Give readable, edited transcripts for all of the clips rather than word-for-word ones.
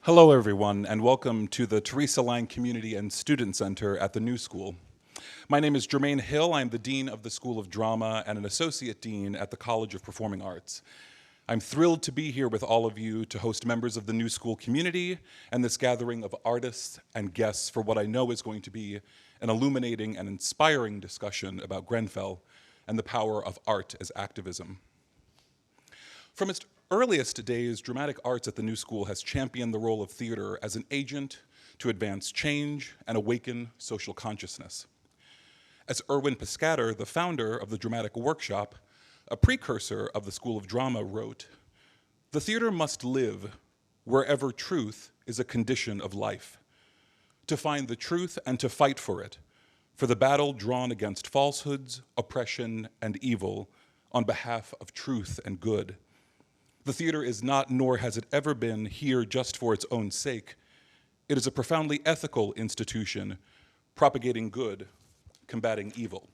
Hello, everyone, and welcome to the Theresa Community and Student Center at the New School. My name is Jermaine Hill. I'm the Dean of the School of Drama and an Associate Dean at the College of Performing Arts. I'm thrilled to be here with all of you to host members of the New School community and this gathering of artists and guests for what I know is going to be an illuminating and inspiring discussion about Grenfell and the power of art as activism. From its earliest days, dramatic arts at the New School has championed the role of theater as an agent to advance change and awaken social consciousness. As Erwin Piscator, the founder of the Dramatic Workshop, a precursor of the School of Drama, wrote, "The theater must live wherever truth is a condition of life. To find the truth and to fight for it, for the battle drawn against falsehoods, oppression, and evil on behalf of truth and good. The theater is not, nor has it ever been, here just for its own sake. It is a profoundly ethical institution, propagating good, combating evil."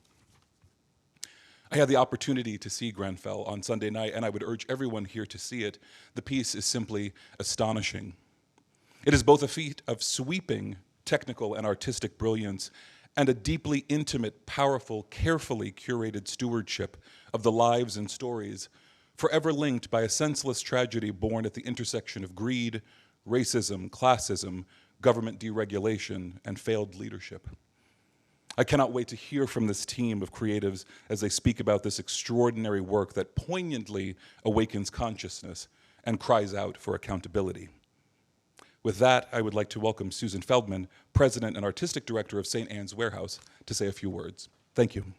I had the opportunity to see Grenfell on Sunday night, and I would urge everyone here to see it. The piece is simply astonishing. It is both a feat of sweeping technical and artistic brilliance and a deeply intimate, powerful, carefully curated stewardship of the lives and stories forever linked by a senseless tragedy born at the intersection of greed, racism, classism, government deregulation, and failed leadership. I cannot wait to hear from this team of creatives as they speak about this extraordinary work that poignantly awakens consciousness and cries out for accountability. With that, I would like to welcome Susan Feldman, President and Artistic Director of St. Anne's Warehouse, to say a few words. Thank you.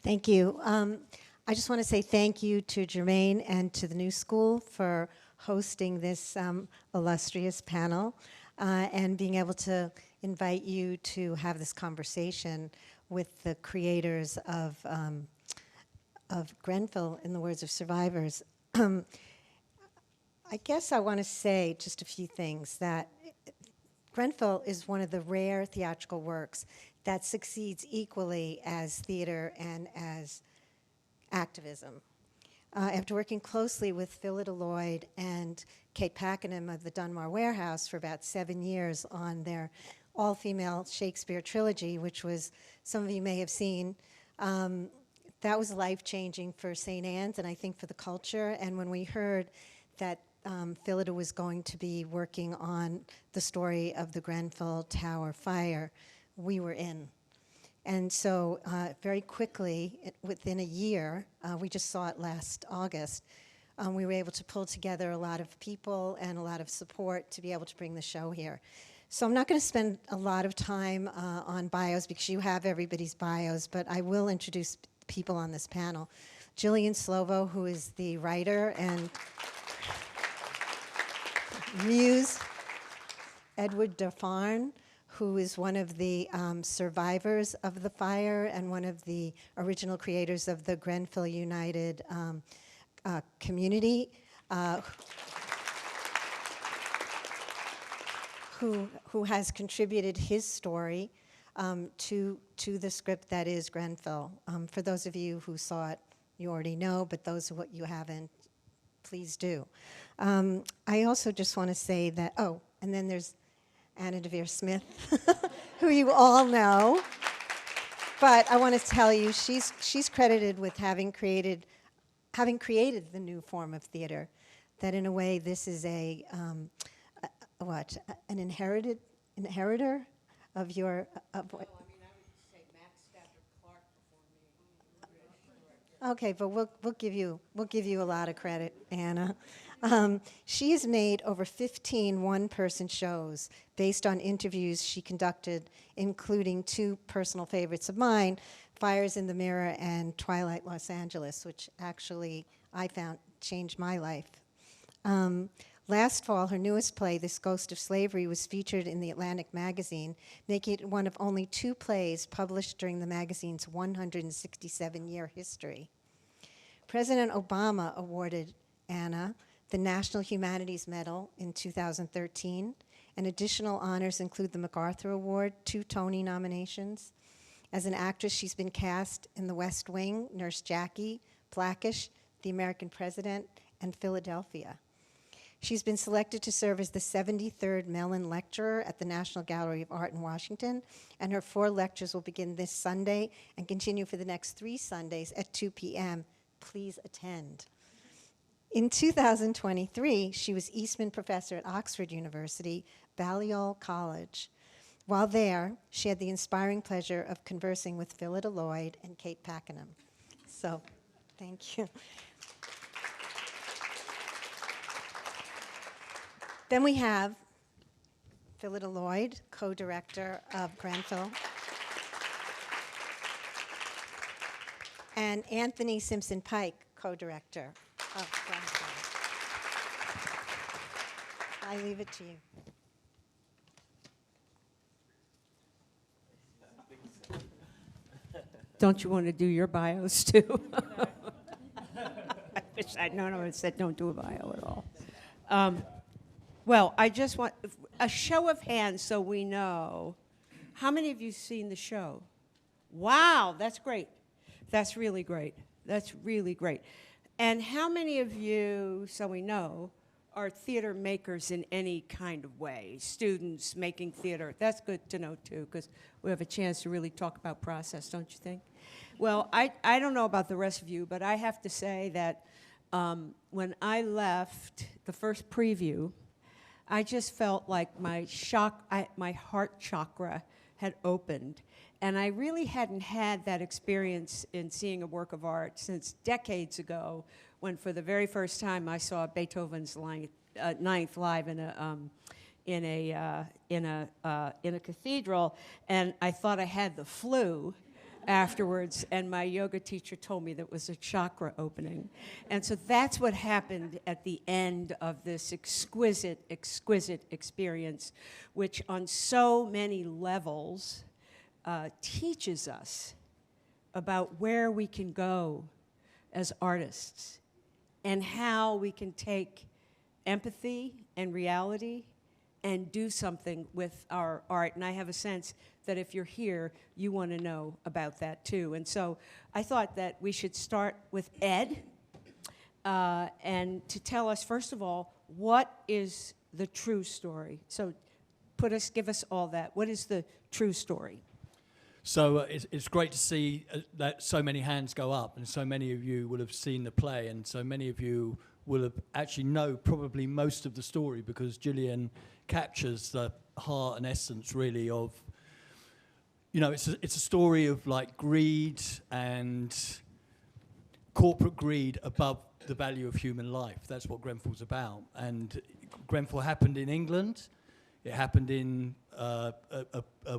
Thank you. I just want to say thank you to Jermaine and to the New School for hosting this illustrious panel and being able to invite you to have this conversation with the creators of Grenfell, in the words of survivors. I guess I want to say just a few things, that Grenfell is one of the rare theatrical works that succeeds equally as theater and as activism. After working closely with Phyllida, Lloyd, and Kate Pakenham of the Dunmore Warehouse for about 7 years on their all-female Shakespeare trilogy, which was, some of you may have seen, that was life-changing for St. Anne's and I think for the culture. And when we heard that Phyllida was going to be working on the story of the Grenfell Tower fire, we were in. And so very quickly, within a year, we just saw it last August, we were able to pull together a lot of people and a lot of support to be able to bring the show here. So I'm not going to spend a lot of time on bios because you have everybody's bios, but I will introduce people on this panel. Gillian Slovo, who is the writer and muse. Ed Daffarn, who is one of the survivors of the fire and one of the original creators of the Grenfell United community, who has contributed his story to the script that is Grenfell. For those of you who saw it, you already know, but those of you haven't, please do. I also just want to say that, and then there's Anna Deavere Smith, who you all know. But I want to tell you, she's credited with having created the new form of theater. That in a way, this is an inheritor of your. Of what? Well, I mean, I would say Max Stafford Clark before me. Okay, but we'll give you a lot of credit, Anna. She has made over 15 one-person shows based on interviews she conducted, including 2 personal favorites of mine, Fires in the Mirror and Twilight, Los Angeles, which actually I found changed my life. Last fall, her newest play, This Ghost of Slavery, was featured in the Atlantic magazine, making it one of only 2 plays published during the magazine's 167-year history. President Obama awarded Anna the National Humanities Medal in 2013, and additional honors include the MacArthur Award, 2 Tony nominations. As an actress, she's been cast in The West Wing, Nurse Jackie, Blackish, The American President, and Philadelphia. She's been selected to serve as the 73rd Mellon Lecturer at the National Gallery of Art in Washington, and her 4 lectures will begin this Sunday and continue for the next 3 Sundays at 2 p.m. Please attend. In 2023, she was Eastman Professor at Oxford University, Balliol College. While there, she had the inspiring pleasure of conversing with Phyllida, Lloyd, and Kate Pakenham. So, thank you. Then we have Phyllida Lloyd, co-director of Grenfell, and Anthony Simpson-Pike, co-director of Grenfell. I leave it to you. Don't you want to do your bios too? I wish I'd known. I would have said don't do a bio at all. Well, I just want a show of hands so we know. How many of you seen the show? Wow, that's great. That's really great. That's really great. And how many of you, so we know, are theater makers in any kind of way? Students making theater. That's good to know, too, because we have a chance to really talk about process, don't you think? Well, I don't know about the rest of you, but I have to say that when I left the first preview, I just felt like my heart chakra had opened. And I really hadn't had that experience in seeing a work of art since decades ago, when for the very first time I saw Beethoven's Ninth live in a cathedral, and I thought I had the flu afterwards, and my yoga teacher told me that was a chakra opening. And so that's what happened at the end of this exquisite, exquisite experience, which on so many levels teaches us about where we can go as artists and how we can take empathy and reality and do something with our art. And I have a sense that if you're here, you want to know about that too. And so I thought that we should start with Ed and to tell us, first of all, what is the true story? So give us all that. What is the true story? So it's great to see that so many hands go up, and so many of you will have seen the play, and so many of you will have actually know probably most of the story, because Gillian captures the heart and essence really of, you know, it's a story of like greed and corporate greed above the value of human life. That's what Grenfell's about. And Grenfell happened in England. It happened in a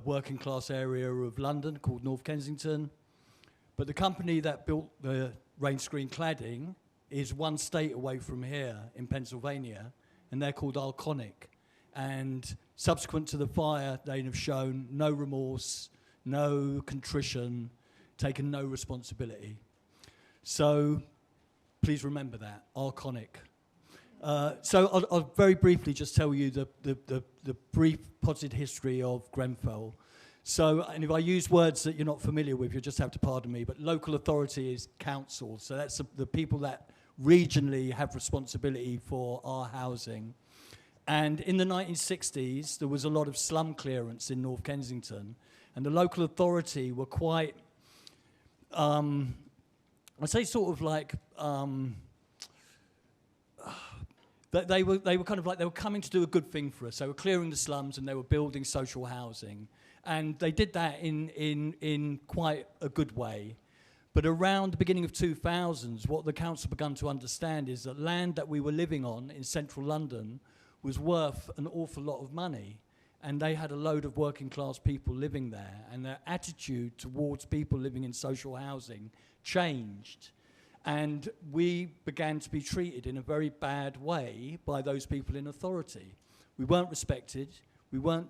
working class area of London called North Kensington. But the company that built the rain screen cladding is one state away from here in Pennsylvania, and they're called Arconic. And subsequent to the fire, they have shown no remorse, no contrition, taken no responsibility. So please remember that, Arconic. So I'll very briefly just tell you the brief potted history of Grenfell. So, and if I use words that you're not familiar with, you'll just have to pardon me, but local authority is council. So that's the people that regionally have responsibility for our housing. And in the 1960s, there was a lot of slum clearance in North Kensington, and the local authority were quite, I'd say sort of like, they were kind of like, they were coming to do a good thing for us. They were clearing the slums and they were building social housing. And they did that in quite a good way. But around the beginning of 2000s, what the council began to understand is that land that we were living on in central London was worth an awful lot of money. And they had a load of working class people living there, and their attitude towards people living in social housing changed. And we began to be treated in a very bad way by those people in authority. We weren't respected. We weren't,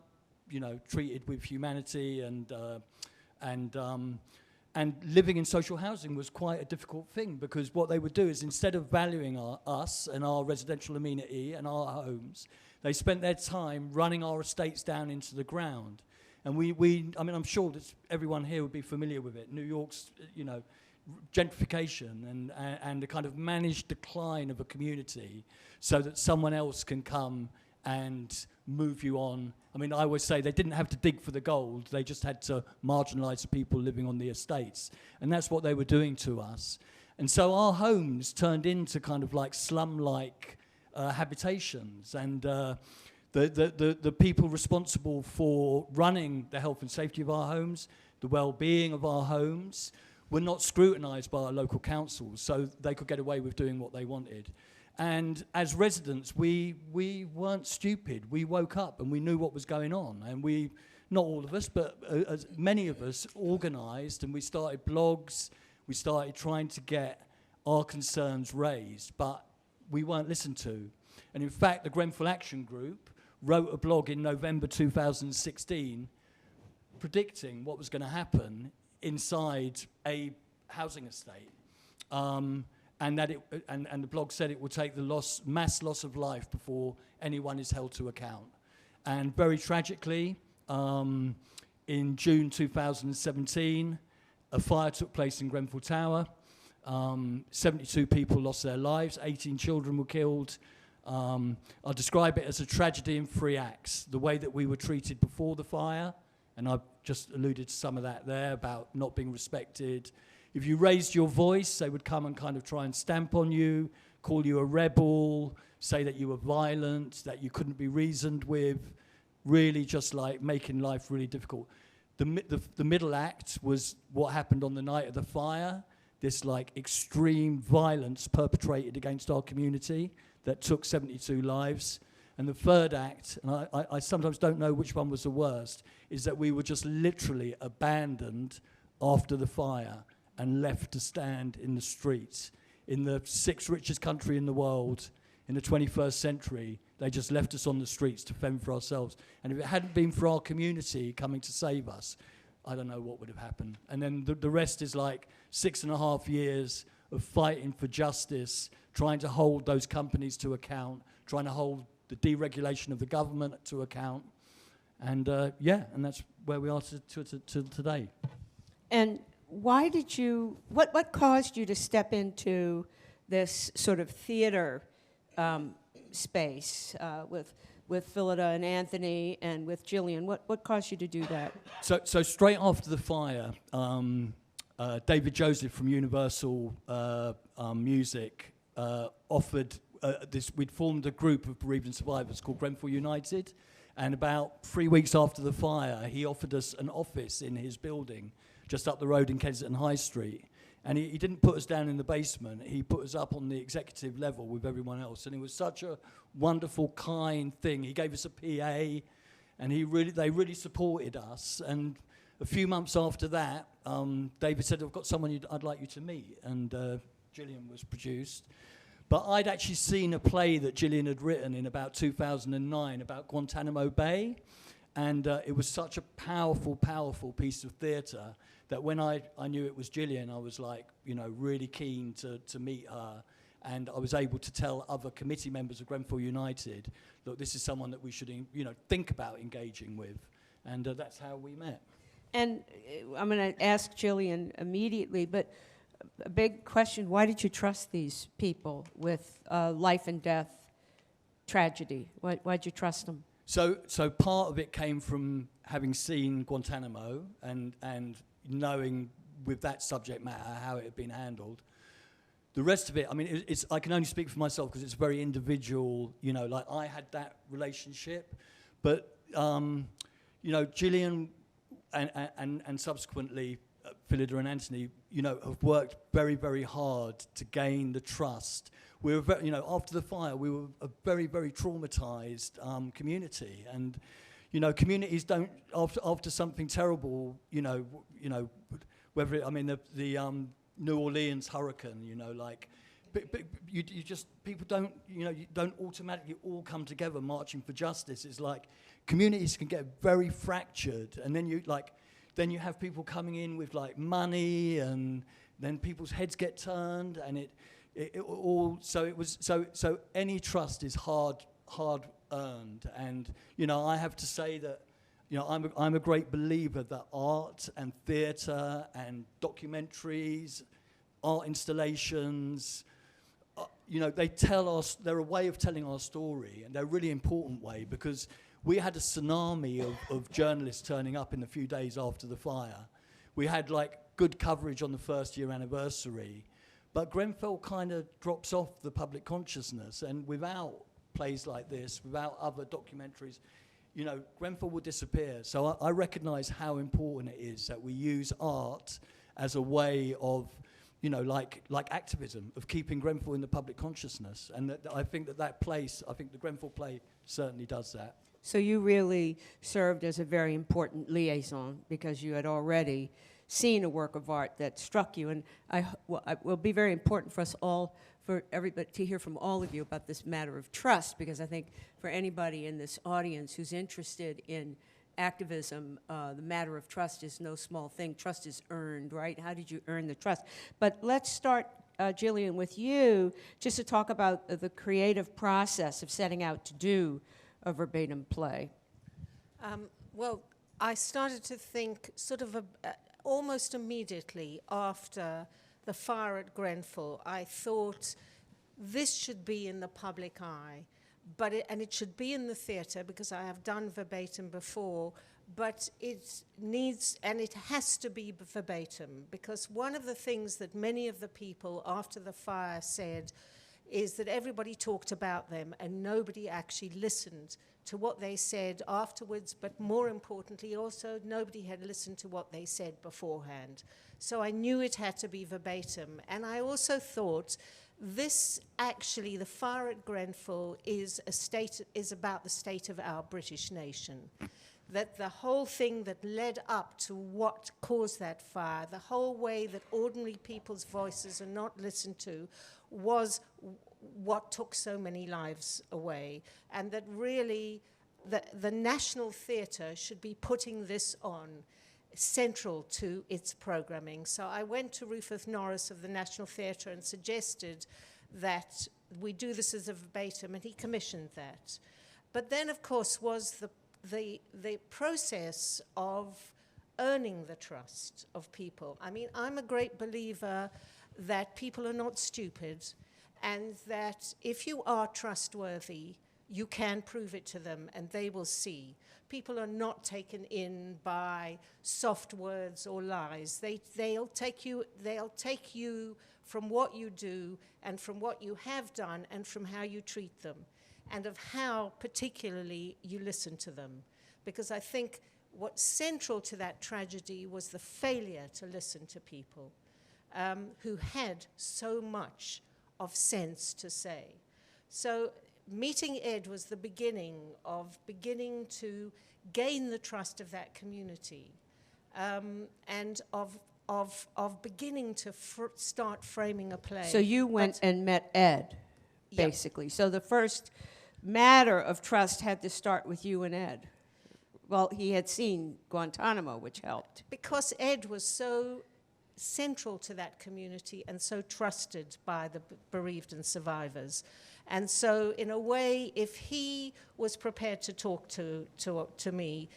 you know, treated with humanity, and living in social housing was quite a difficult thing, because what they would do is, instead of valuing us and our residential amenity and our homes, they spent their time running our estates down into the ground. And I mean, I'm sure that everyone here would be familiar with it. New York's, you know, gentrification and the kind of managed decline of a community so that someone else can come and move you on. I mean, I always say they didn't have to dig for the gold, they just had to marginalise the people living on the estates. And that's what they were doing to us. And so our homes turned into kind of like slum-like habitations. And the people responsible for running the health and safety of our homes, the well-being of our homes, were not scrutinised by our local councils, so they could get away with doing what they wanted. And as residents, we weren't stupid. We woke up and we knew what was going on. And we, not all of us, but as many of us, organised, and we started blogs. We started trying to get our concerns raised, but we weren't listened to. And in fact, the Grenfell Action Group wrote a blog in November 2016 predicting what was going to happen inside a housing estate. And the blog said it will take the mass loss of life before anyone is held to account. And very tragically, in June 2017, a fire took place in Grenfell Tower. 72 people lost their lives, 18 children were killed. I'll describe it as a tragedy in 3 acts. The way that we were treated before the fire, and I've just alluded to some of that there about not being respected. If you raised your voice, they would come and kind of try and stamp on you, call you a rebel, say that you were violent, that you couldn't be reasoned with, really just like making life really difficult. The middle act was what happened on the night of the fire, this like extreme violence perpetrated against our community that took 72 lives. And the third act, and I sometimes don't know which one was the worst, is that we were just literally abandoned after the fire and left to stand in the streets. In the 6th richest country in the world, in the 21st century, they just left us on the streets to fend for ourselves. And if it hadn't been for our community coming to save us, I don't know what would have happened. And then the rest is like 6.5 years of fighting for justice, trying to hold those companies to account, trying to hold the deregulation of the government to account. And and that's where we are to today. And why did you, what caused you to step into this sort of theater space with Phyllida and Anthony and with Gillian? What caused you to do that? So straight after the fire, David Joseph from Universal Music offered we'd formed a group of bereaved and survivors called Grenfell United, and about 3 weeks after the fire, he offered us an office in his building just up the road in Kensington High Street. And he didn't put us down in the basement, he put us up on the executive level with everyone else. And it was such a wonderful, kind thing. He gave us a PA, and they really supported us. And a few months after that, David said, I've got someone I'd like you to meet. And Gillian was produced. But I'd actually seen a play that Gillian had written in about 2009 about Guantanamo Bay. And it was such a powerful, powerful piece of theatre that when I knew it was Gillian, I was like, really keen to meet her. And I was able to tell other committee members of Grenfell United, look, this is someone that we should, think about engaging with. And that's how we met. And I'm going to ask Gillian immediately, but a big question, why did you trust these people with life and death tragedy? Why'd you trust them? So part of it came from having seen Guantanamo and knowing with that subject matter how it had been handled. The rest of it, I mean, I can only speak for myself because it's very individual, like I had that relationship. But, Gillian and subsequently Phyllida and Anthony, have worked very, very hard to gain the trust. We were, after the fire, we were a very, very traumatized community, and communities don't after something terrible, whether the New Orleans hurricane, but you just people don't you don't automatically all come together marching for justice. It's like communities can get very fractured, and then you have people coming in with like money, and then people's heads get turned, and so any trust is hard earned. And I have to say that I'm a great believer that art and theatre and documentaries, art installations. You know, they tell us, they're a way of telling our story, and they're a really important way, because we had a tsunami of journalists turning up in the few days after the fire. We had like good coverage on the first year anniversary, but Grenfell kind of drops off the public consciousness, and without plays like this, without other documentaries, you know, Grenfell will disappear. So I recognize how important it is that we use art as a way of, you know, like activism, of keeping Grenfell in the public consciousness. And that I think that place, I think the Grenfell play certainly does that. So you really served as a very important liaison, because you had already seen a work of art that struck you. And it will be very important for us all, for everybody to hear from all of you about this matter of trust, because I think for anybody in this audience who's interested in activism, the matter of trust is no small thing. Trust is earned, right? How did you earn the trust? But let's start, Gillian, with you, just to talk about the creative process of setting out to do a verbatim play. Well, I started to think sort of almost immediately after the fire at Grenfell. I thought this should be in the public eye, and it should be in the theatre, because I have done verbatim before, but it needs, and it has to be verbatim, because one of the things that many of the people after the fire said is that everybody talked about them and nobody actually listened to what they said afterwards, but more importantly also, nobody had listened to what they said beforehand. So I knew it had to be verbatim. And I also thought this, actually, the fire at Grenfell is about the state of our British nation. That the whole thing that led up to what caused that fire, the whole way that ordinary people's voices are not listened to, was what took so many lives away. And that really the National Theatre should be putting this on, central to its programming. So I went to Rufus Norris of the National Theatre and suggested that we do this as a verbatim, and he commissioned that. But then, of course, was the process of earning the trust of people. I mean, I'm a great believer that people are not stupid, and that if you are trustworthy, you can prove it to them and they will see. People are not taken in by soft words or lies. They'll take you from what you do and from what you have done and from how you treat them, and of how particularly you listen to them. Because I think what's central to that tragedy was the failure to listen to people who had so much of sense to say. So meeting Ed was the beginning to gain the trust of that community, and of beginning to start framing a play. So you went and met Ed, basically. Yep. So the first matter of trust had to start with you and Ed. Well, he had seen Guantanamo, which helped. Because Ed was so central to that community and so trusted by the bereaved and survivors. And so, in a way, if he was prepared to talk to me,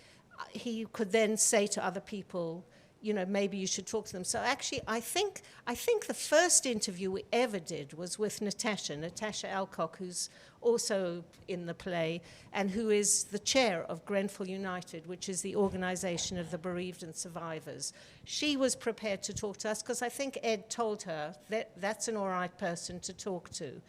he could then say to other people, you know, maybe you should talk to them. So actually, I think the first interview we ever did was with Natasha Alcock, who's also in the play, and who is the chair of Grenfell United, which is the organization of the bereaved and survivors. She was prepared to talk to us because I think Ed told her that that's an all right person to talk to.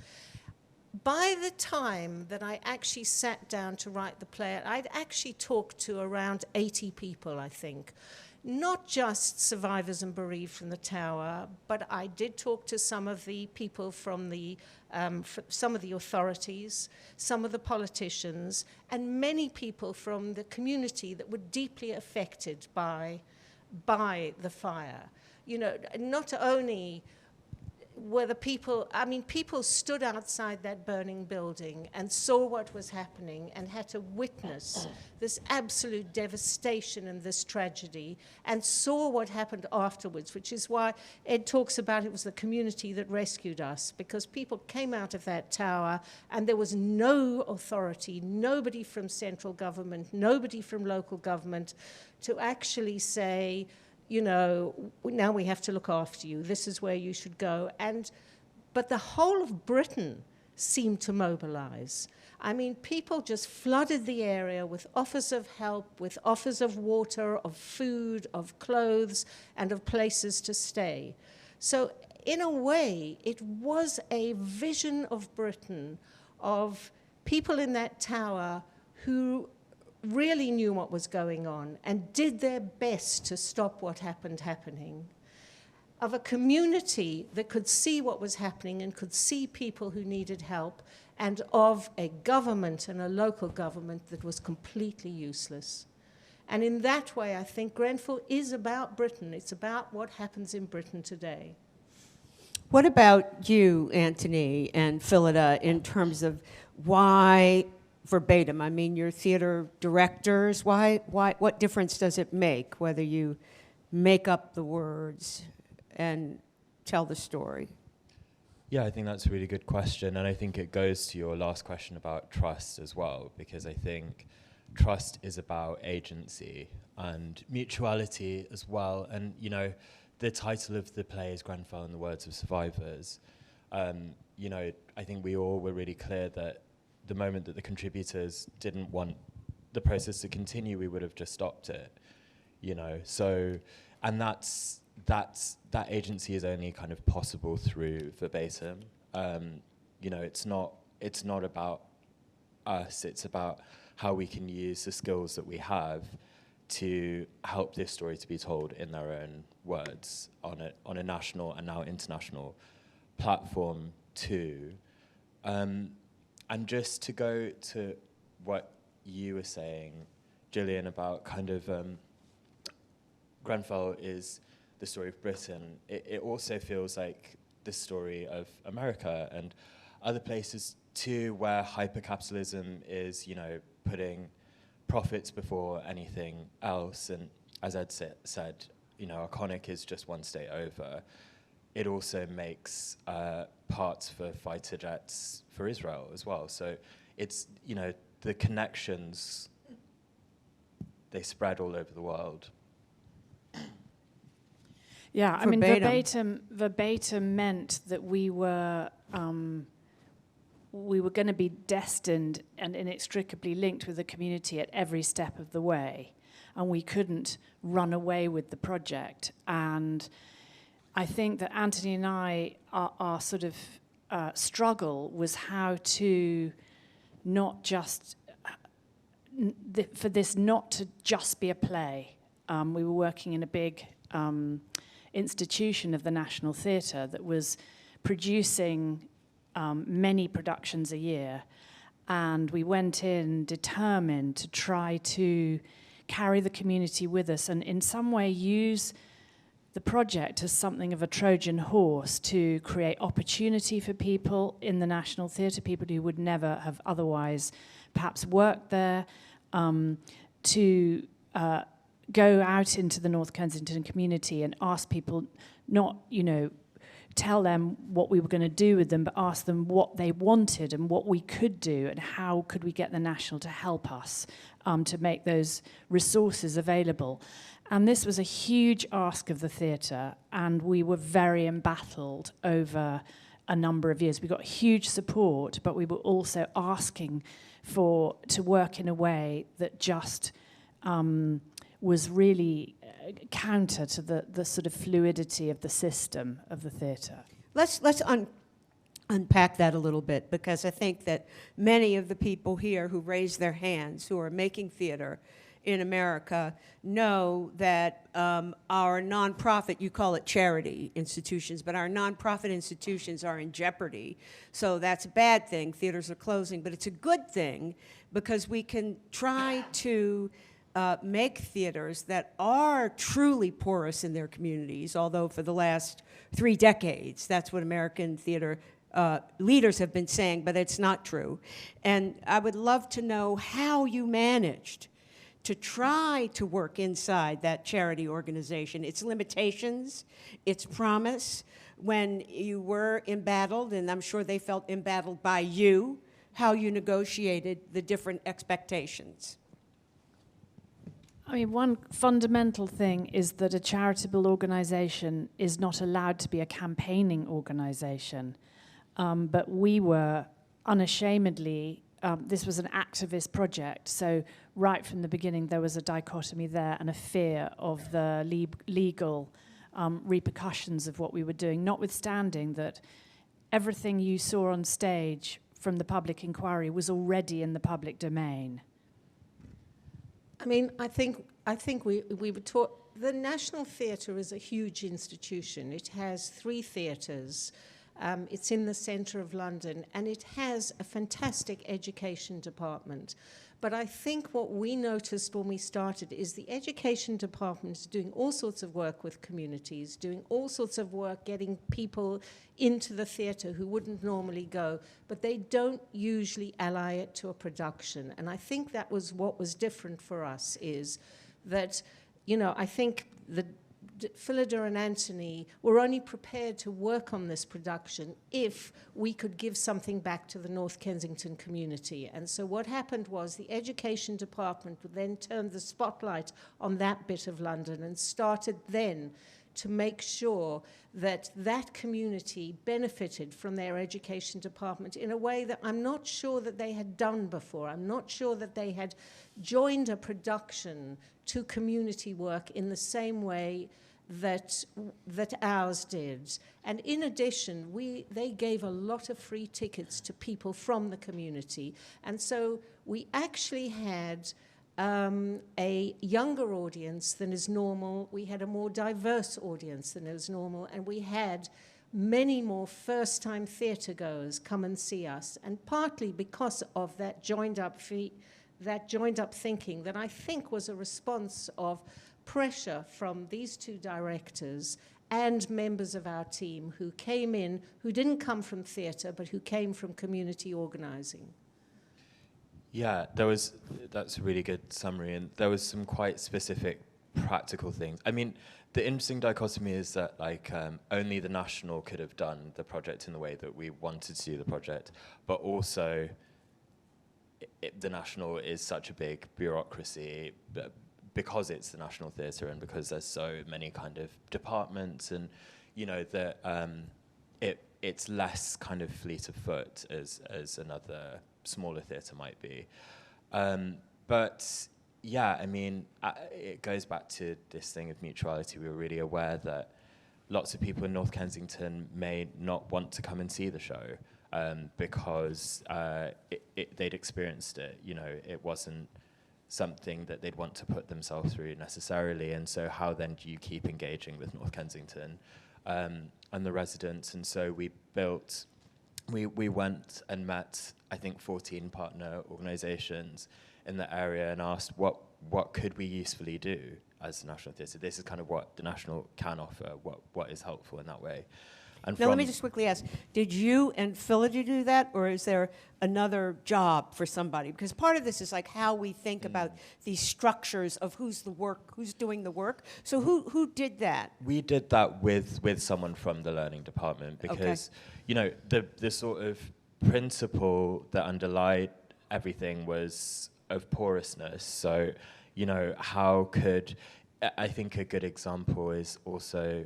By the time that I actually sat down to write the play, I'd actually talked to around 80 people, I think. Not just survivors and bereaved from the tower, but I did talk to some of the people from some of the authorities, some of the politicians, and many people from the community that were deeply affected by the fire. You know, not only were the people, I mean, people stood outside that burning building and saw what was happening and had to witness this absolute devastation and this tragedy, and saw what happened afterwards, which is why Ed talks about it was the community that rescued us, because people came out of that tower and there was no authority, nobody from central government, nobody from local government to actually say, you know, now we have to look after you. This is where you should go. But the whole of Britain seemed to mobilize. I mean, people just flooded the area with offers of help, with offers of water, of food, of clothes, and of places to stay. So in a way, it was a vision of Britain, of people in that tower who really knew what was going on and did their best to stop what happening, of a community that could see what was happening and could see people who needed help, and of a government and a local government that was completely useless. And in that way, I think Grenfell is about Britain. It's about what happens in Britain today. What about you, Anthony and Phyllida, in terms of why verbatim? I mean, you're theater directors. What difference does it make whether you make up the words and tell the story? Yeah, I think that's a really good question, and I think it goes to your last question about trust as well, because I think trust is about agency and mutuality as well. And, you know, the title of the play is Grenfell and the Words of Survivors. You know, I think we all were really clear that the moment that the contributors didn't want the process to continue, we would have just stopped it, you know. So, and that agency is only kind of possible through verbatim. You know, it's not about us, it's about how we can use the skills that we have to help this story to be told in their own words on a national and now international platform too. And just to go to what you were saying, Gillian, about kind of Grenfell is the story of Britain. It also feels like the story of America and other places too, where hypercapitalism is, you know, putting profits before anything else. And as Ed said, you know, Arconic is just one state over. It also makes parts for fighter jets for Israel as well. So it's, you know, the connections, they spread all over the world. Yeah, I mean, verbatim meant that we were going to be destined and inextricably linked with the community at every step of the way, and we couldn't run away with the project. And I think that Anthony and I, our sort of struggle was how to not just, for this not to just be a play. We were working in a big institution of the National Theatre that was producing many productions a year, and we went in determined to try to carry the community with us and in some way use the project as something of a Trojan horse to create opportunity for people in the National Theatre, people who would never have otherwise perhaps worked there, to go out into the North Kensington community and ask people, not, you know, tell them what we were going to do with them, but ask them what they wanted and what we could do and how could we get the National to help us to make those resources available. And this was a huge ask of the theatre, and we were very embattled over a number of years. We got huge support, but we were also asking to work in a way that just was really counter to the sort of fluidity of the system of the theatre. Let's unpack that a little bit, because I think that many of the people here who raise their hands, who are making theater in America, know that our nonprofit, you call it charity institutions, but our nonprofit institutions are in jeopardy. So that's a bad thing. Theaters are closing, but it's a good thing because we can try to make theaters that are truly porous in their communities, although for the last 3 decades, that's what American theater leaders have been saying, but it's not true. And I would love to know how you managed to try to work inside that charity organization, its limitations, its promise, when you were embattled, and I'm sure they felt embattled by you, how you negotiated the different expectations. I mean, one fundamental thing is that a charitable organisation is not allowed to be a campaigning organisation. But we were unashamedly, this was an activist project, so right from the beginning there was a dichotomy there and a fear of the legal repercussions of what we were doing, notwithstanding that everything you saw on stage from the public inquiry was already in the public domain. I mean, I think we were taught, the National Theatre is a huge institution. It has 3 theatres. It's in the centre of London, and it has a fantastic education department. But I think what we noticed when we started is the education department is doing all sorts of work with communities, doing all sorts of work getting people into the theatre who wouldn't normally go, but they don't usually ally it to a production. And I think that was what was different for us, is that, you know, I think the Phyllida and Anthony were only prepared to work on this production if we could give something back to the North Kensington community. And so what happened was the education department then turned the spotlight on that bit of London and started then to make sure that that community benefited from their education department in a way that I'm not sure that they had done before. I'm not sure that they had joined a production to community work in the same way that ours did. And in addition, they gave a lot of free tickets to people from the community. And so we actually had a younger audience than is normal. We had a more diverse audience than is normal. And we had many more first-time theatre goers come and see us. And partly because of that joined-up thinking that I think was a response of pressure from these 2 directors and members of our team who came in, who didn't come from theatre, but who came from community organising. Yeah, that's a really good summary, and there was some quite specific practical things. I mean, the interesting dichotomy is that only the National could have done the project in the way that we wanted to do the project, but also the National is such a big bureaucracy, because it's the National Theatre and because there's so many kind of departments, and you know that it's less kind of fleet of foot as another smaller theatre might be. But yeah, I mean, it goes back to this thing of mutuality. We were really aware that lots of people in North Kensington may not want to come and see the show because they'd experienced it. You know, it wasn't something that they'd want to put themselves through necessarily. And so how then do you keep engaging with North Kensington and the residents? And so we went and met, I think, 14 partner organizations in the area and asked what could we usefully do as the National Theatre. This is kind of what the National can offer, what is helpful in that way. And now let me just quickly ask, did you and Phyllida do that, or is there another job for somebody? Because part of this is like how we think about these structures of who's doing the work. So who did that? We did that with someone from the learning department because, you know, the sort of principle that underlied everything was of porousness. So, you know, I think a good example is also,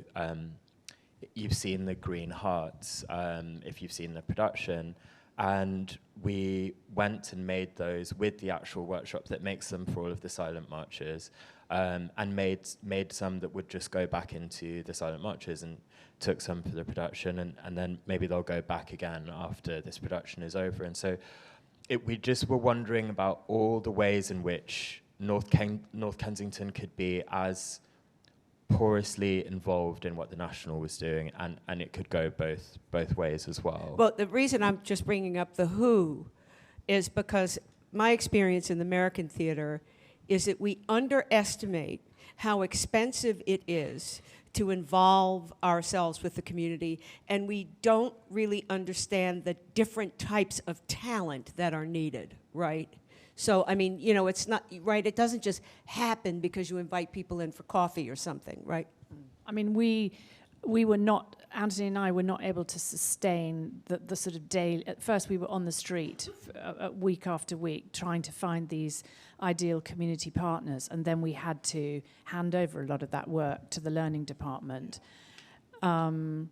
you've seen the Green Hearts, if you've seen the production, and we went and made those with the actual workshop that makes them for all of the silent marches, and made some that would just go back into the silent marches, and took some for the production, and then maybe they'll go back again after this production is over. And so we just were wondering about all the ways in which North Kensington could be as porously involved in what the National was doing, and it could go both ways as well. Well, the reason I'm just bringing up the who is because my experience in the American theater is that we underestimate how expensive it is to involve ourselves with the community, and we don't really understand the different types of talent that are needed, right? So, I mean, you know, it's not, right, it doesn't just happen because you invite people in for coffee or something, right? I mean, we were not Anthony and I were not able to sustain the sort of daily. At first, we were on the street week after week trying to find these ideal community partners, and then we had to hand over a lot of that work to the learning department. And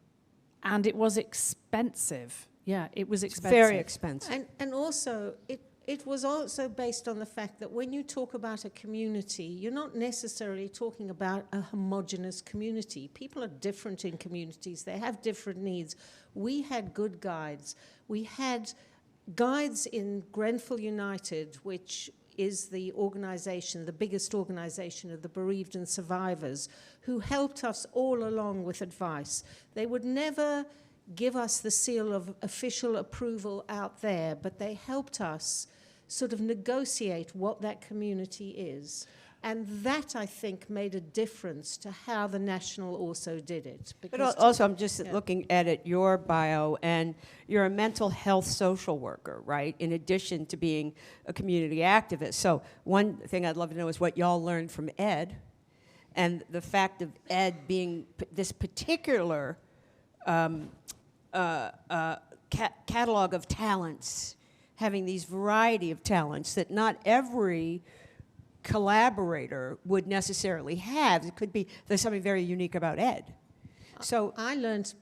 it was expensive. Yeah, it was expensive. Very expensive. And also, it was also based on the fact that when you talk about a community, you're not necessarily talking about a homogenous community. People are different in communities. They have different needs. We had good guides. We had guides in Grenfell United, which is the organization, the biggest organization of the bereaved and survivors, who helped us all along with advice. They would never give us the seal of official approval out there, but they helped us sort of negotiate what that community is. And that, I think, made a difference to how the National also did it. But also, I'm just looking at your bio, and you're a mental health social worker, right, in addition to being a community activist. So one thing I'd love to know is what y'all learned from Ed, and the fact of Ed being this particular catalog of talents, having these variety of talents that not every collaborator would necessarily have. It could be there's something very unique about Ed. So I learned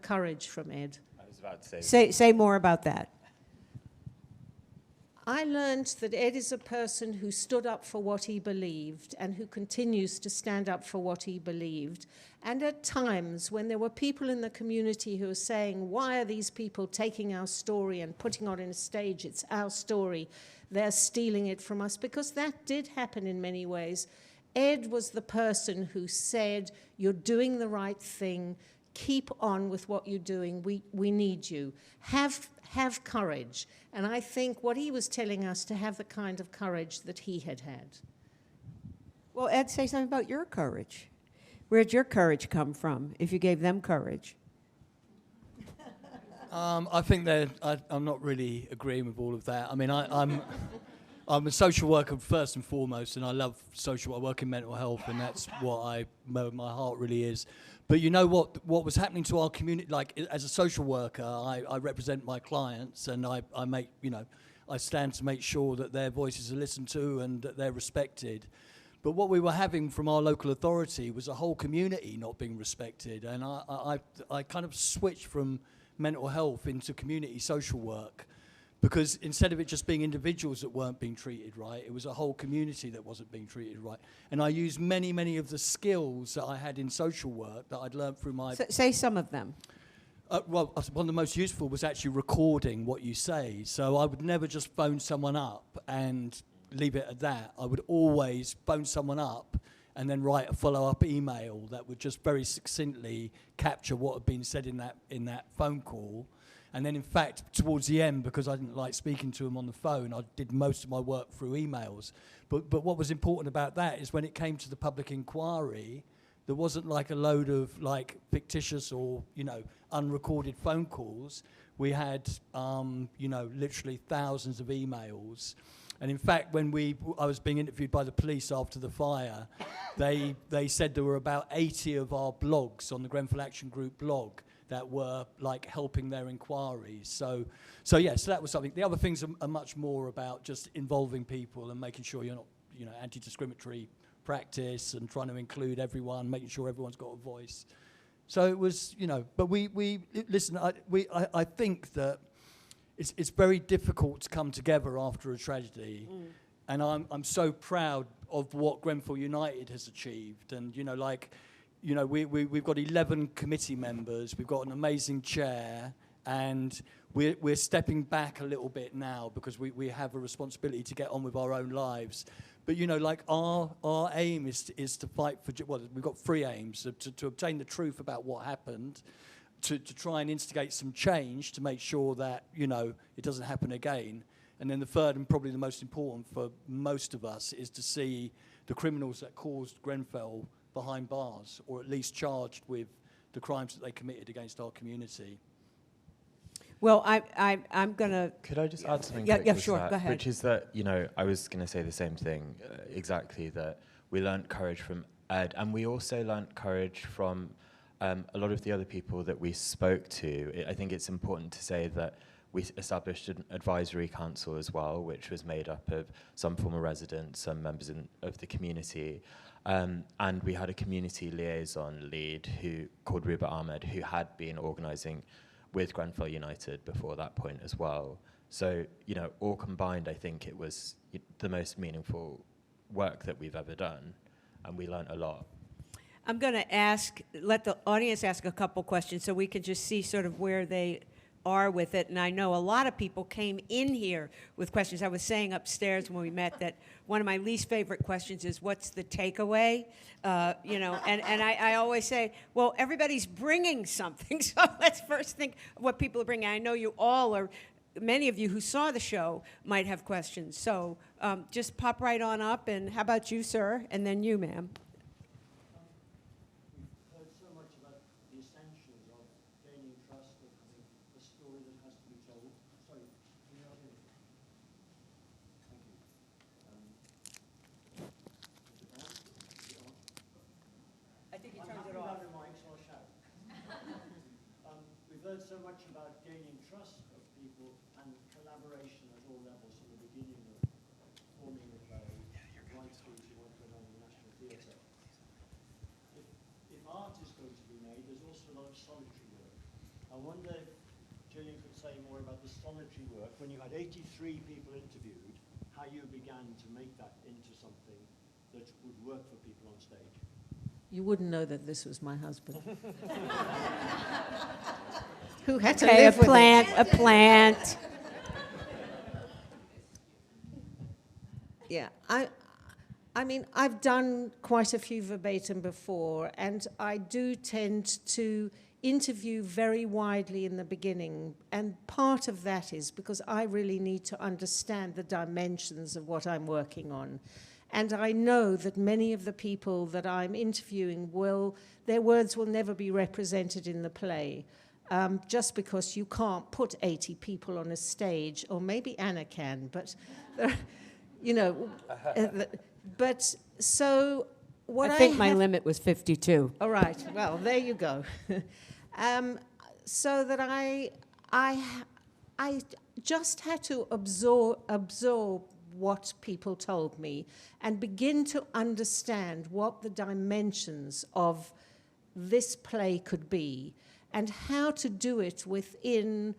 courage from Ed. I was about to say. Say more about that. I learned that Ed is a person who stood up for what he believed and who continues to stand up for what he believed. And at times when there were people in the community who were saying, why are these people taking our story and putting it on a stage? It's our story. They're stealing it from us, because that did happen in many ways. Ed was the person who said, you're doing the right thing. Keep on with what you're doing. We need you. Have courage. And I think what he was telling us to have the kind of courage that he had had. Well, Ed, say something about your courage. Where'd your courage come from, if you gave them courage? I think that I'm not really agreeing with all of that. I mean, I'm a social worker first and foremost, and I love social work. I work in mental health, and that's what my heart really is. But you know what was happening to our community? Like, as a social worker, I represent my clients, and I make, I stand to make sure that their voices are listened to and that they're respected. But what we were having from our local authority was a whole community not being respected, and I kind of switched from mental health into community social work, because instead of it just being individuals that weren't being treated right, it was a whole community that wasn't being treated right. And I used many of the skills that I had in social work that I'd learned through my... Say some of them. Well, one of the most useful was actually recording what you say. So I would never just phone someone up and leave it at that. I would always phone someone up and then write a follow-up email that would just very succinctly capture what had been said in that phone call. And then, in fact, towards the end, because I didn't like speaking to him on the phone, I did most of my work through emails. But what was important about that is when it came to the public inquiry, there wasn't like a load of like fictitious or, unrecorded phone calls. We had, literally thousands of emails. And in fact, when I was being interviewed by the police after the fire, they said there were about 80 of our blogs on the Grenfell Action Group blog that were like helping their inquiries. So that was something. The other things are much more about just involving people and making sure you're not, anti-discriminatory practice and trying to include everyone, making sure everyone's got a voice. So it was, but we listen. I think that it's very difficult to come together after a tragedy, and I'm so proud of what Grenfell United has achieved, and we've got 11 committee members, we've got an amazing chair, and we're stepping back a little bit now because we have a responsibility to get on with our own lives. But our aim is to fight for, we've got 3 aims: to obtain the truth about what happened, to try and instigate some change to make sure that it doesn't happen again, and then the third and probably the most important for most of us is to see the criminals that caused Grenfell behind bars, or at least charged with the crimes that they committed against our community. Well, I'm going to... Could I just add something Yeah, quick to sure, that? go ahead. Which is that, I was going to say the same thing, exactly, that we learnt courage from Ed, and we also learnt courage from A lot of the other people that we spoke to, I think it's important to say that we established an advisory council as well, which was made up of some former residents, some members of the community, and we had a community liaison lead called Ruba Ahmed, who had been organising with Grenfell United before that point as well. So, all combined, I think it was the most meaningful work that we've ever done, and we learned a lot. I'm going to let the audience ask a couple questions so we can just see sort of where they are with it. And I know a lot of people came in here with questions. I was saying upstairs when we met that one of my least favorite questions is, what's the takeaway? And I always say, well, everybody's bringing something. So let's first think of what people are bringing. I know you all are, many of you who saw the show might have questions. So just pop right on up. And how about you, sir? And then you, ma'am. We've heard so much about gaining trust of people and collaboration at all levels from the beginning of forming the play, right through to what went on in the National Theatre. If art is going to be made, there's also a lot of solitary work. I wonder if Gillian could say more about the solitary work. When you had 83 people interviewed, how you began to make that into something that would work for people on stage. You wouldn't know that this was my husband. Who had to live with it. A plant. Yeah, I mean, I've done quite a few verbatim before, and I do tend to interview very widely in the beginning, and part of that is because I really need to understand the dimensions of what I'm working on. And I know that many of the people that I'm interviewing their words will never be represented in the play, just because you can't put 80 people on a stage, or maybe Anna can, but, but so what I think my limit was 52. All right, well, there you go. So that I just had to absorb what people told me and begin to understand what the dimensions of this play could be and how to do it within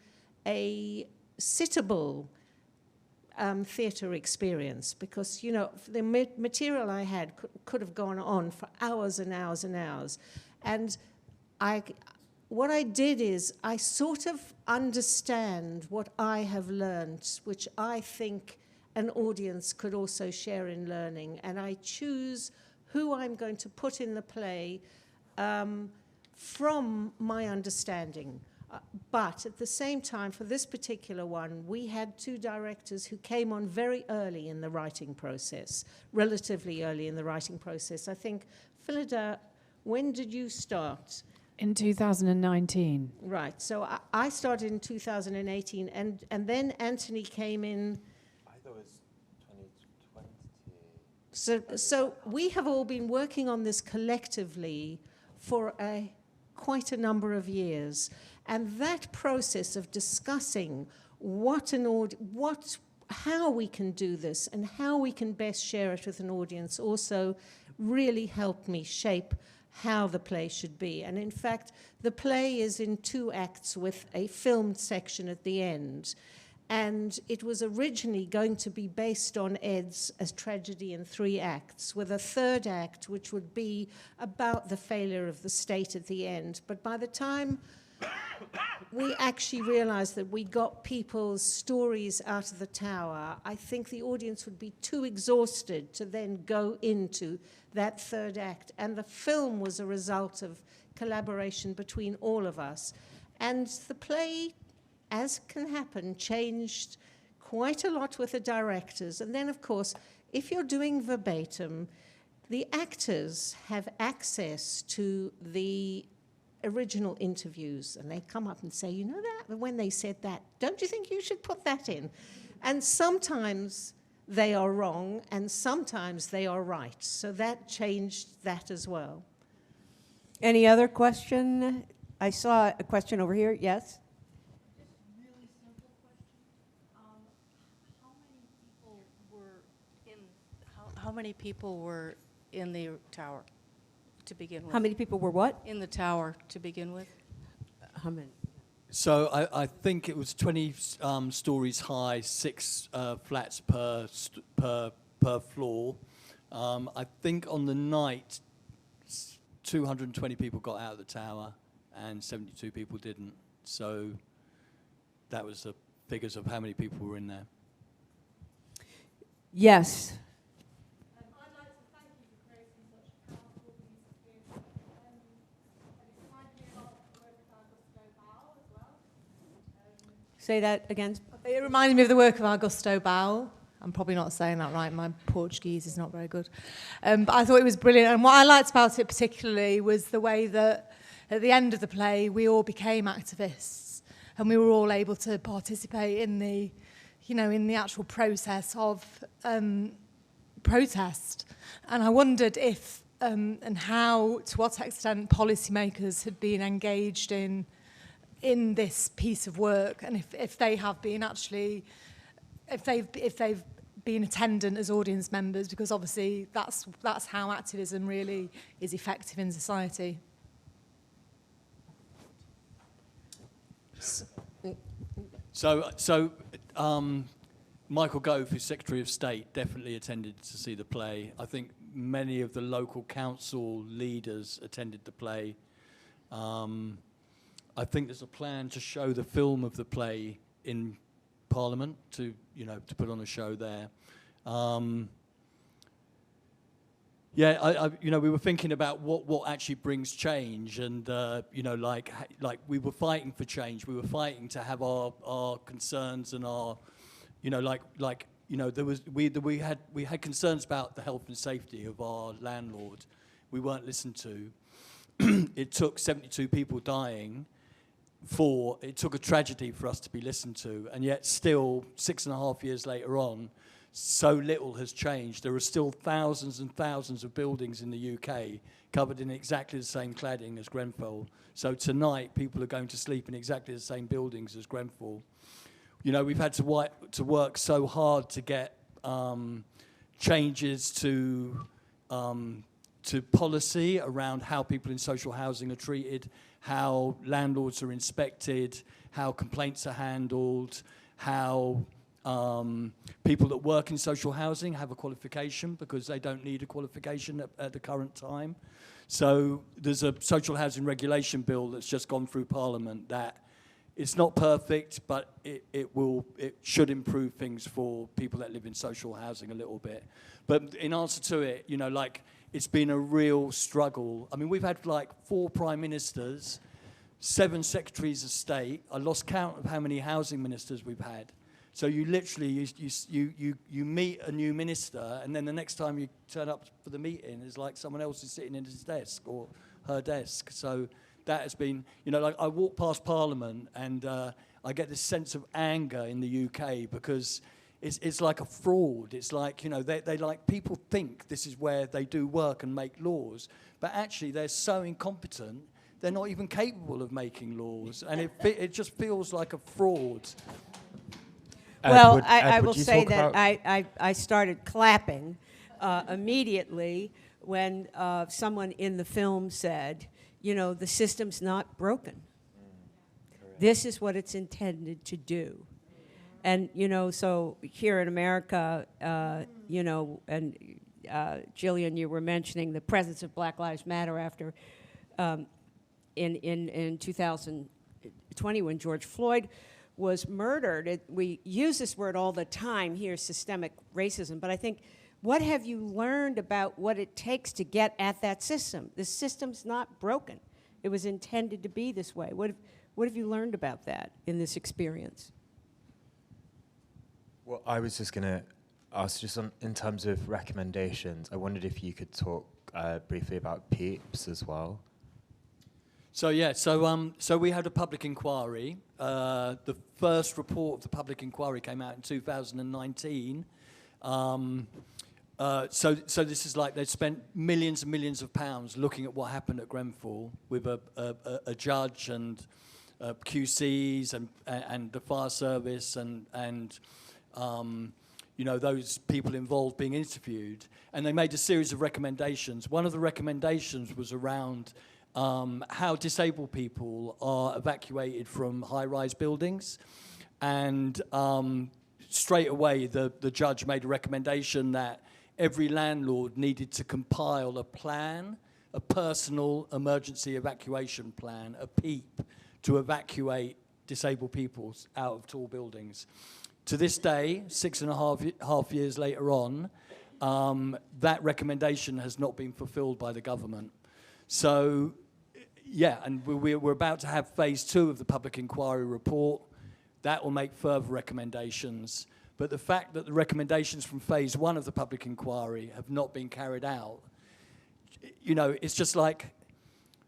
a sittable theatre experience, because the material I had could have gone on for hours and hours and hours, and what I did is I sort of understand what I have learned, which I think an audience could also share in learning, and I choose who I'm going to put in the play from my understanding. But at the same time, for this particular one, we had two directors who came on very early in the writing process, relatively early in the writing process. I think, Phyllida, when did you start? In 2019. Right, so I started in 2018, and then Anthony came in. I thought it was 2020. So we have all been working on this collectively for quite a number of years. And that process of discussing how we can do this and how we can best share it with an audience also really helped me shape how the play should be. And in fact, the play is in 2 acts with a filmed section at the end. And it was originally going to be based on Ed's A Tragedy in 3 acts, with a 3rd act which would be about the failure of the state at the end. But by the time we actually realized that we got people's stories out of the tower, I think the audience would be too exhausted to then go into that 3rd act. And the film was a result of collaboration between all of us. And the play, as can happen, changed quite a lot with the directors. And then, of course, if you're doing verbatim, the actors have access to the original interviews, and they come up and say, you know that, when they said that, don't you think you should put that in? And sometimes they are wrong, and sometimes they are right. So that changed that as well. Any other question? I saw a question over here. Yes? Really simple question. How many people were in the tower to begin with? How many people were what? In the tower to begin with? How many? So I think it was 20 stories high, 6 flats per floor. I think on the night, 220 people got out of the tower and 72 people didn't. So that was the figures of how many people were in there. Yes. I'd like to thank you for creating such a powerful piece of theatre. And it reminded me a lot of the work of Augusto Boal as well. Say that again. It reminded me of the work of Augusto Boal. I'm probably not saying that right. My Portuguese is not very good. But I thought it was brilliant. And what I liked about it particularly was the way that at the end of the play, we all became activists. And we were all able to participate in the, in the actual process of protest. And I wondered if and how, to what extent policymakers had been engaged in this piece of work, and if they have been actually, if they've been attendant as audience members, because obviously that's how activism really is effective in society. So Michael Gove, who's Secretary of State, definitely attended to see the play. I think many of the local council leaders attended the play. I think there's a plan to show the film of the play in Parliament to put on a show there. We were thinking about what actually brings change, and like we were fighting for change. We were fighting to have our concerns and our, we had concerns about the health and safety of our landlord. We weren't listened to. It took 72 people dying. It took a tragedy for us to be listened to, and yet still 6.5 years later on, so little has changed. There are still thousands and thousands of buildings in the UK covered in exactly the same cladding as Grenfell. So tonight, people are going to sleep in exactly the same buildings as Grenfell. We've had to work so hard to get changes to policy around how people in social housing are treated, how landlords are inspected, how complaints are handled, how people that work in social housing have a qualification because they don't need a qualification at the current time. So there's a social housing regulation bill that's just gone through Parliament that it's not perfect, but it should improve things for people that live in social housing a little bit. But in answer to it, it's been a real struggle. I mean, we've had 4 prime ministers, 7 secretaries of state. I lost count of how many housing ministers we've had. So you literally, you meet a new minister, and then the next time you turn up for the meeting, it's like someone else is sitting in his desk or her desk. So that has been, I walk past Parliament, and I get this sense of anger in the UK because it's like a fraud. It's like, people think this is where they do work and make laws, but actually they're so incompetent, they're not even capable of making laws, and it just feels like a fraud. Well, I will say that I started clapping immediately when someone in the film said, the system's not broken. This is what it's intended to do. And, so here in America, and Gillian, you were mentioning the presence of Black Lives Matter after in 2020 when George Floyd was murdered. We use this word all the time here, systemic racism, but I think, what have you learned about what it takes to get at that system? The system's not broken. It was intended to be this way. What have you learned about that in this experience? Well, I was just going to ask, in terms of recommendations, I wondered if you could talk briefly about PEEPs as well. So we had a public inquiry. The first report of the public inquiry came out in 2019. So this is like they spent millions and millions of pounds looking at what happened at Grenfell with a judge and QCs and the fire service and those people involved being interviewed, and they made a series of recommendations. One of the recommendations was around how disabled people are evacuated from high-rise buildings, and straight away the judge made a recommendation that every landlord needed to compile a plan, a personal emergency evacuation plan, a PEEP, to evacuate disabled people out of tall buildings. To this day, 6.5 years later on, that recommendation has not been fulfilled by the government. So, yeah, and we're about to have phase 2 of the public inquiry report. That will make further recommendations. But the fact that the recommendations from phase 1 of the public inquiry have not been carried out, it's just like,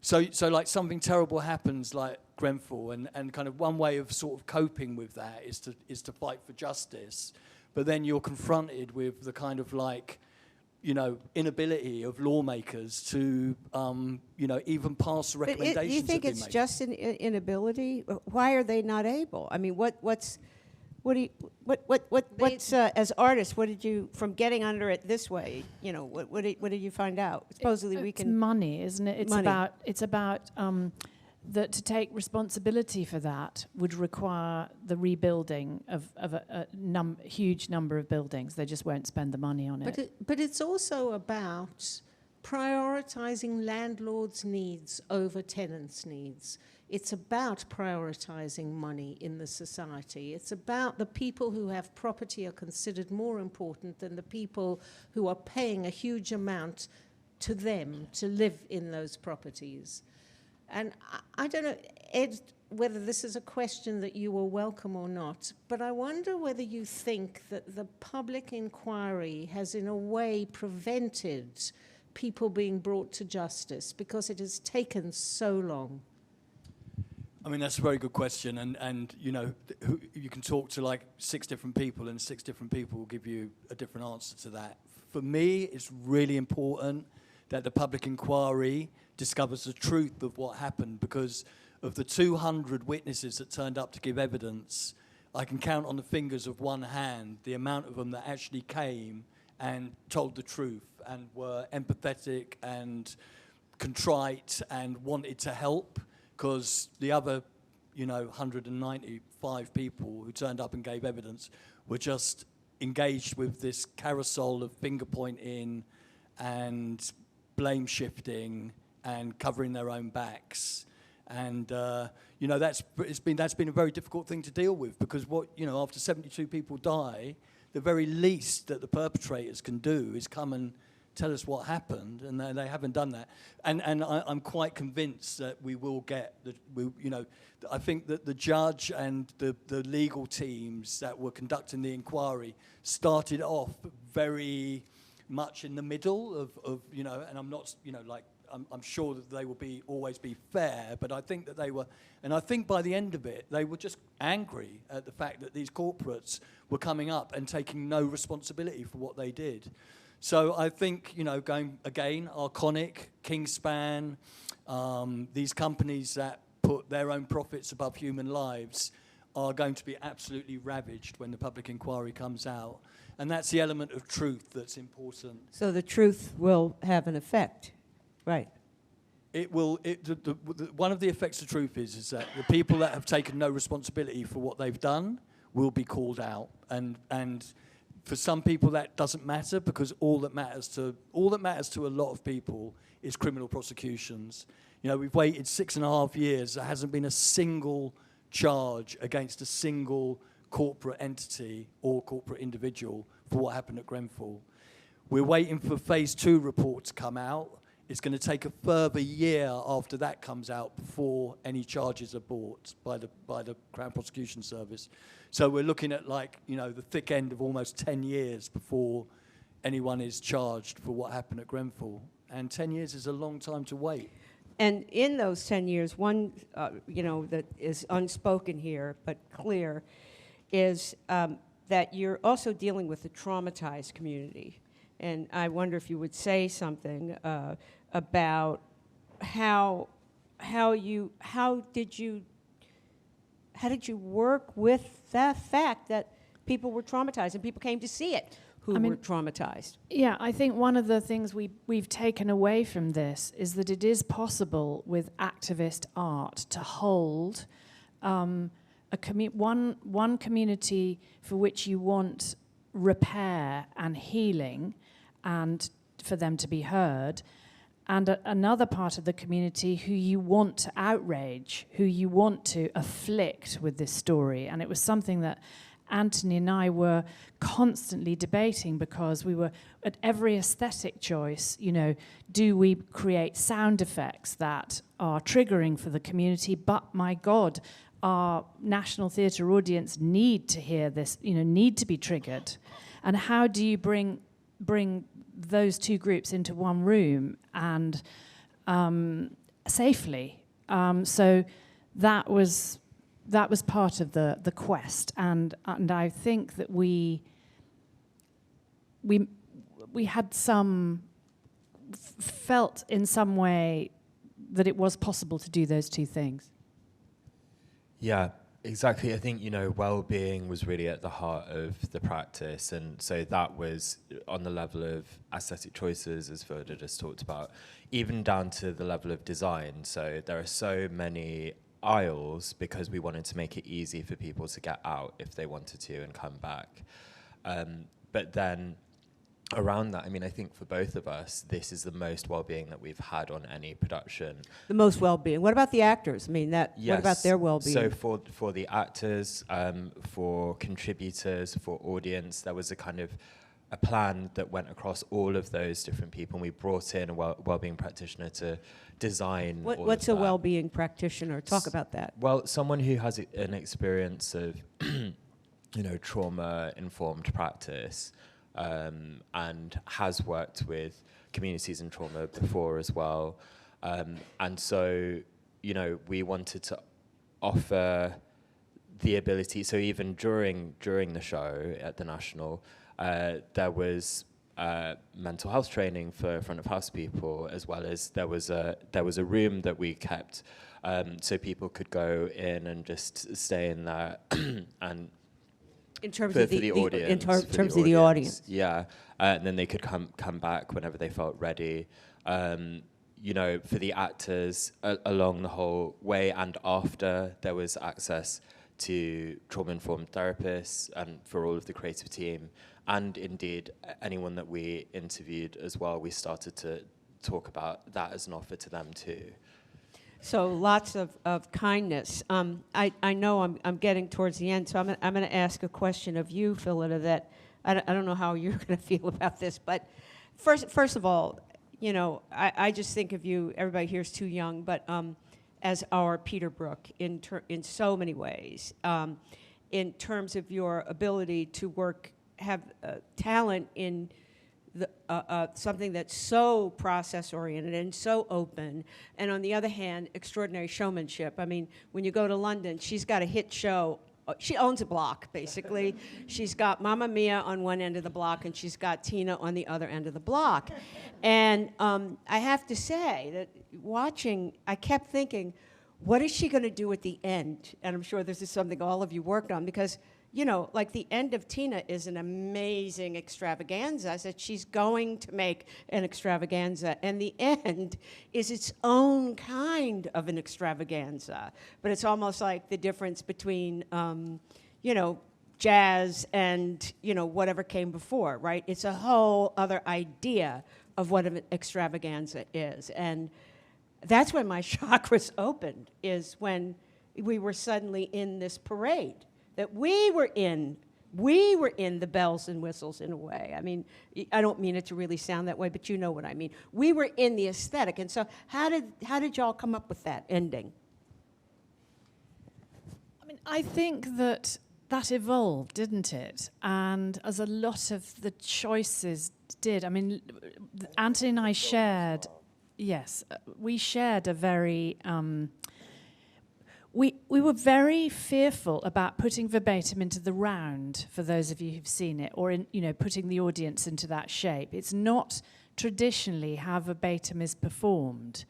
so like something terrible happens like Grenfell, and kind of one way of sort of coping with that is to fight for justice. But then you're confronted with the kind of like, inability of lawmakers to, even pass the recommendations that have been made. Do you think it's just an inability? Why are they not able? I mean, what's as artists? What did you, from getting under it this way? What did you find out? Supposedly we can. It's money, isn't it? It's about that to take responsibility for that would require the rebuilding of a huge number of buildings. They just won't spend the money on it. But it's also about prioritizing landlords' needs over tenants' needs. It's about prioritizing money in the society. It's about the people who have property are considered more important than the people who are paying a huge amount to them to live in those properties. And I don't know, Ed, whether this is a question that you will welcome or not, but I wonder whether you think that the public inquiry has in a way prevented people being brought to justice because it has taken so long. I mean, that's a very good question, and you can talk to like 6 different people, and 6 different people will give you a different answer to that. For me, it's really important that the public inquiry discovers the truth of what happened, because of the 200 witnesses that turned up to give evidence, I can count on the fingers of one hand the amount of them that actually came and told the truth and were empathetic and contrite and wanted to help, because the other 195 people who turned up and gave evidence were just engaged with this carousel of finger pointing and blame shifting and covering their own backs, and that's been a very difficult thing to deal with, because after 72 people die, the very least that the perpetrators can do is come and tell us what happened, and they haven't done that. And I'm quite convinced that we will get I think that the judge and the legal teams that were conducting the inquiry started off very much in the middle of and I'm not I'm sure that they will always be fair, but I think that they were, and I think by the end of it, they were just angry at the fact that these corporates were coming up and taking no responsibility for what they did. So I think, going again, Arconic, Kingspan, these companies that put their own profits above human lives are going to be absolutely ravaged when the public inquiry comes out. And that's the element of truth that's important. So the truth will have an effect. Right. It will. One of the effects of truth is that the people that have taken no responsibility for what they've done will be called out, and for some people that doesn't matter, because all that matters to a lot of people is criminal prosecutions. We've waited 6.5 years. There hasn't been a single charge against a single corporate entity or corporate individual for what happened at Grenfell. We're waiting for phase 2 report to come out. It's going to take a further year after that comes out before any charges are brought by the Crown Prosecution Service. So we're looking at the thick end of almost 10 years before anyone is charged for what happened at Grenfell. And 10 years is a long time to wait. And in those 10 years, one that is unspoken here but clear is that you're also dealing with the traumatized community. and I wonder if you would say something about how did you work with the fact that people were traumatized and people came to see it who were traumatized? Yeah, I think one of the things we've taken away from this is that it is possible with activist art to hold one community for which you want repair and healing and for them to be heard, and another part of the community who you want to outrage, who you want to afflict with this story. And it was something that Anthony and I were constantly debating, because we were at every aesthetic choice, do we create sound effects that are triggering for the community, but my God, our National Theatre audience need to hear this, need to be triggered. And how do you bring those two groups into one room and safely? So that was part of the quest, and I think that we had felt in some way that it was possible to do those two things. Yeah, exactly. I think, well-being was really at the heart of the practice, and so that was on the level of aesthetic choices, as Phyllida just talked about, even down to the level of design. So there are so many aisles because we wanted to make it easy for people to get out if they wanted to and come back. But then around that, I think for both of us, this is the most well-being that we've had on any production. The most well-being. What about the actors? Yes. What about their well-being? So for the actors, for contributors, for audience, there was a kind of a plan that went across all of those different people, and we brought in a well-being practitioner to design. What's a well-being practitioner? Talk about that. Well, someone who has an experience of, trauma-informed practice, and has worked with communities in trauma before as well. And so, we wanted to offer the ability, so even during the show at the National, there was mental health training for front of house people, as well as there was a room that we kept so people could go in and just stay in there and in terms for of the audience. In terms of the audience. Yeah, and then they could come back whenever they felt ready. For the actors, along the whole way and after, there was access to trauma-informed therapists, and for all of the creative team, and indeed anyone that we interviewed as well, we started to talk about that as an offer to them too. So lots of kindness. I know I'm getting towards the end, so I'm going to ask a question of you, Phyllida, that I don't know how you're going to feel about this, but first of all, I just think of you, everybody here is too young, but as our Peter Brook in so many ways, in terms of your ability to have talent in something that's so process-oriented and so open, and on the other hand, extraordinary showmanship. When you go to London, she's got a hit show. She owns a block, basically. She's got Mamma Mia on one end of the block, and she's got Tina on the other end of the block. And I have to say that watching, I kept thinking, what is she going to do at the end? And I'm sure this is something all of you worked on, because the end of Tina is an amazing extravaganza that she's going to make an extravaganza. And the end is its own kind of an extravaganza. But it's almost like the difference between, jazz and, whatever came before, right? It's a whole other idea of what an extravaganza is. And that's when my chakras opened, is when we were suddenly in this parade. That we were in the bells and whistles in a way. I don't mean it to really sound that way, but you know what I mean. We were in the aesthetic. And so how did y'all come up with that ending? I think that evolved, didn't it? And as a lot of the choices did. Anthony and I shared, yes, we shared a very... we were very fearful about putting verbatim into the round, for those of you who've seen it, or putting the audience into that shape. It's not traditionally how verbatim is performed,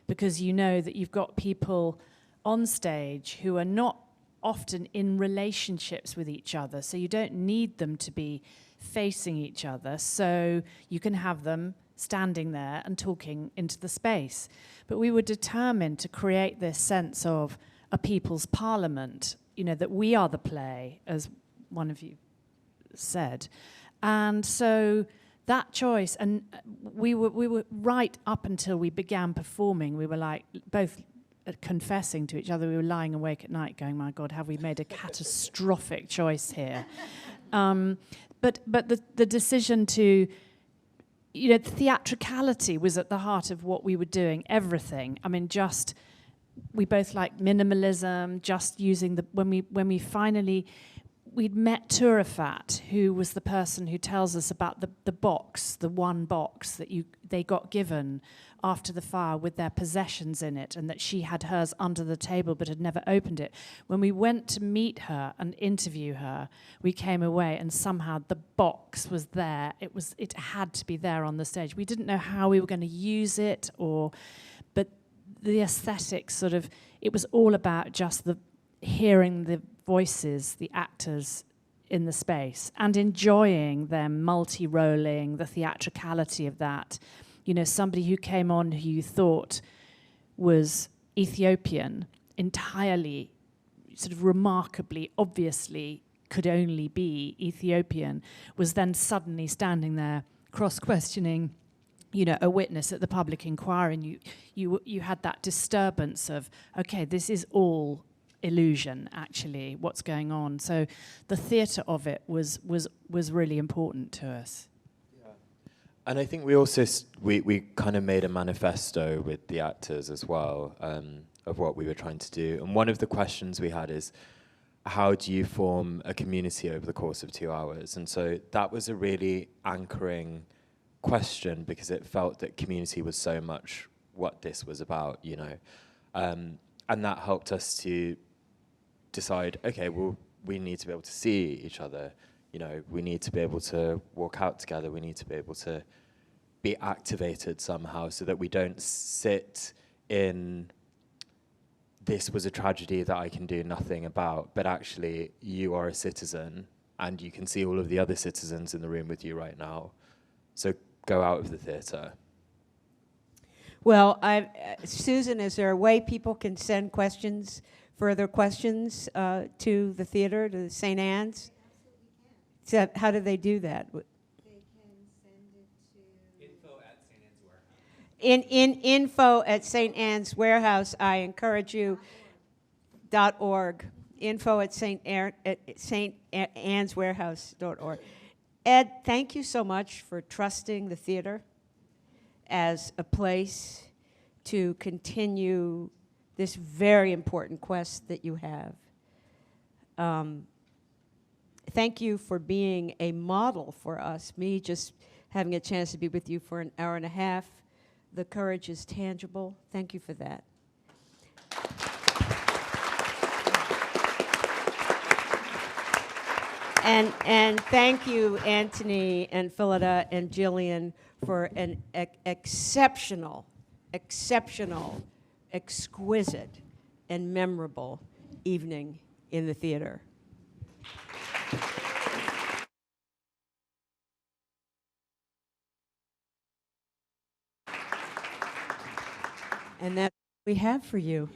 because you know that you've got people on stage who are not often in relationships with each other, so you don't need them to be facing each other, so you can have them standing there and talking into the space. But we were determined to create this sense of a people's parliament, that we are the play, as one of you said. And so that choice, and we were right up until we began performing, we were like both confessing to each other, we were lying awake at night going, my God, have we made a catastrophic choice here? But the decision to, theatricality was at the heart of what we were doing, everything. I mean, we both like minimalism, just using when we finally, we'd met Turafat, who was the person who tells us about the box, the one box that they got given after the fire with their possessions in it, and that she had hers under the table but had never opened it. When we went to meet her and interview her, we came away and somehow the box was there. It had to be there on the stage. We didn't know how we were going to use it, but the aesthetics it was all about just hearing the voices, the actors in the space, and enjoying them multi-rolling, the theatricality of that. Somebody who came on who you thought was Ethiopian, entirely, remarkably, obviously could only be Ethiopian, was then suddenly standing there cross-questioning a witness at the public inquiry, and you had that disturbance of, okay, this is all illusion, actually, what's going on. So the theatre of it was really important to us. Yeah. And I think we also, we kind of made a manifesto with the actors as well, of what we were trying to do. And one of the questions we had is, how do you form a community over the course of 2 hours? And so that was a really anchoring question, because it felt that community was so much what this was about, and that helped us to decide, okay, well, we need to be able to see each other, we need to be able to walk out together, we need to be able to be activated somehow, so that we don't sit in, this was a tragedy that I can do nothing about, but actually you are a citizen and you can see all of the other citizens in the room with you right now. So go out of the theatre. Well, Susan, is there a way people can send further questions to the theatre, to St. Anne's? So how do they do that? They can send it to info at St. Anne's Warehouse. I encourage you. .org. Info at St. Anne's Warehouse.org. Ed, thank you so much for trusting the theater as a place to continue this very important quest that you have. Thank you for being a model for us. Me just having a chance to be with you for an hour and a half. The courage is tangible. Thank you for that. And thank you, Anthony and Phyllida and Gillian, for an exceptional, exquisite, and memorable evening in the theater. And that's what we have for you.